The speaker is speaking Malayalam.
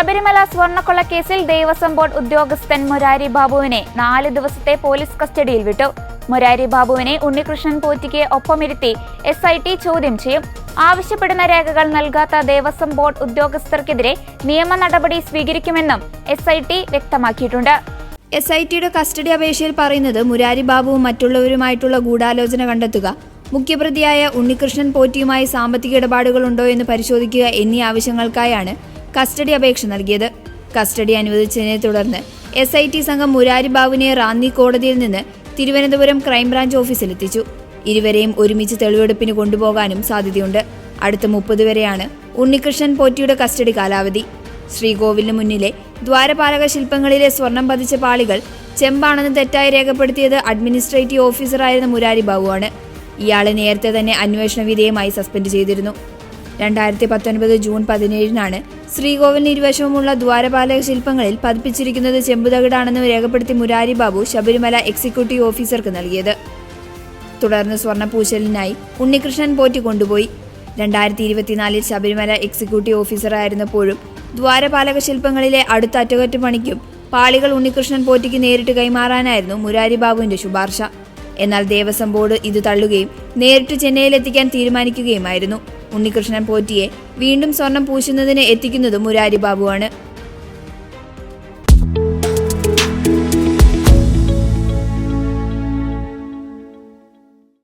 ശബരിമല സ്വർണ്ണക്കൊള്ളക്കേസിൽ ദേവസ്വം ബോർഡ് ഉദ്യോഗസ്ഥൻ മുരാരി ബാബുവിനെ 4 ദിവസത്തെ പോലീസ് കസ്റ്റഡിയിൽ വിട്ടു. മുരാരി ബാബുവിനെ ഉണ്ണികൃഷ്ണൻ പോറ്റിക്ക് ഒപ്പമിരുത്തി SIT ചോദ്യം ചെയ്യും. ആവശ്യപ്പെടുന്ന രേഖകൾ നൽകാത്ത ദേവസ്വം ബോർഡ് ഉദ്യോഗസ്ഥർക്കെതിരെ നിയമ നടപടി സ്വീകരിക്കുമെന്നും SIT വ്യക്തമാക്കിയിട്ടുണ്ട്. SITയുടെ കസ്റ്റഡി അപേക്ഷയിൽ പറയുന്നത് മുരാരി ബാബുവും മറ്റുള്ളവരുമായിട്ടുള്ള ഗൂഢാലോചന കണ്ടെത്തുക, മുഖ്യപ്രതിയായ ഉണ്ണികൃഷ്ണൻ പോറ്റിയുമായി സാമ്പത്തിക ഇടപാടുകളുണ്ടോ എന്ന് പരിശോധിക്കുക എന്നീ ആവശ്യങ്ങൾക്കായാണ് കസ്റ്റഡി അപേക്ഷ നൽകിയത്. കസ്റ്റഡി അനുവദിച്ചതിനെ തുടർന്ന് SIT സംഘം മുരാരി ബാബുവിനെ റാന്നി കോടതിയിൽ നിന്ന് തിരുവനന്തപുരം ക്രൈംബ്രാഞ്ച് ഓഫീസിലെത്തിച്ചു. ഇരുവരെയും ഒരുമിച്ച് തെളിവെടുപ്പിന് കൊണ്ടുപോകാനും സാധ്യതയുണ്ട്. അടുത്ത 30 വരെയാണ് ഉണ്ണികൃഷ്ണൻ പോറ്റിയുടെ കസ്റ്റഡി കാലാവധി. ശ്രീകോവിലിന് മുന്നിലെ ദ്വാരപാലക ശില്പങ്ങളിലെ സ്വർണം പതിച്ച പാളികൾ ചെമ്പാണെന്ന് തെറ്റായി രേഖപ്പെടുത്തിയത് അഡ്മിനിസ്ട്രേറ്റീവ് ഓഫീസറായിരുന്ന മുരാരി ബാബുവാണ്. ഇയാളെ നേരത്തെ തന്നെ അന്വേഷണ വിധേയമായി സസ്പെൻഡ് ചെയ്തിരുന്നു. 2019 ജൂൺ 17-നാണ് ശ്രീകോവിലിന് ഇരുവശവുമുള്ള ദ്വാരപാലക ശില്പങ്ങളിൽ പതിപ്പിച്ചിരിക്കുന്നത് ചെമ്പുതകിടാണെന്ന് രേഖപ്പെടുത്തി മുരാരി ബാബു ശബരിമല എക്സിക്യൂട്ടീവ് ഓഫീസർക്ക് നൽകിയത്. തുടർന്ന് സ്വർണ്ണപൂശലിനായി ഉണ്ണികൃഷ്ണൻ പോറ്റി കൊണ്ടുപോയി. 2024 ശബരിമല എക്സിക്യൂട്ടീവ് ഓഫീസറായിരുന്നപ്പോഴും ദ്വാരപാലക ശില്പങ്ങളിലെ അടുത്ത അറ്റകുറ്റപ്പണിക്കും പാളികൾ ഉണ്ണികൃഷ്ണൻ പോറ്റിക്ക് നേരിട്ട് കൈമാറാനായിരുന്നു മുരാരി ബാബുവിന്റെ ശുപാർശ. എന്നാൽ ദേവസ്വം ബോർഡ് ഇത് തള്ളുകയും നേരിട്ട് ചെന്നൈയിലെത്തിക്കാൻ തീരുമാനിക്കുകയുമായിരുന്നു. ഉണ്ണികൃഷ്ണൻ പോറ്റിയെ വീണ്ടും സ്വർണം പൂശുന്നതിന് എത്തിക്കുന്നത് മുരാരി ബാബുവാണ്.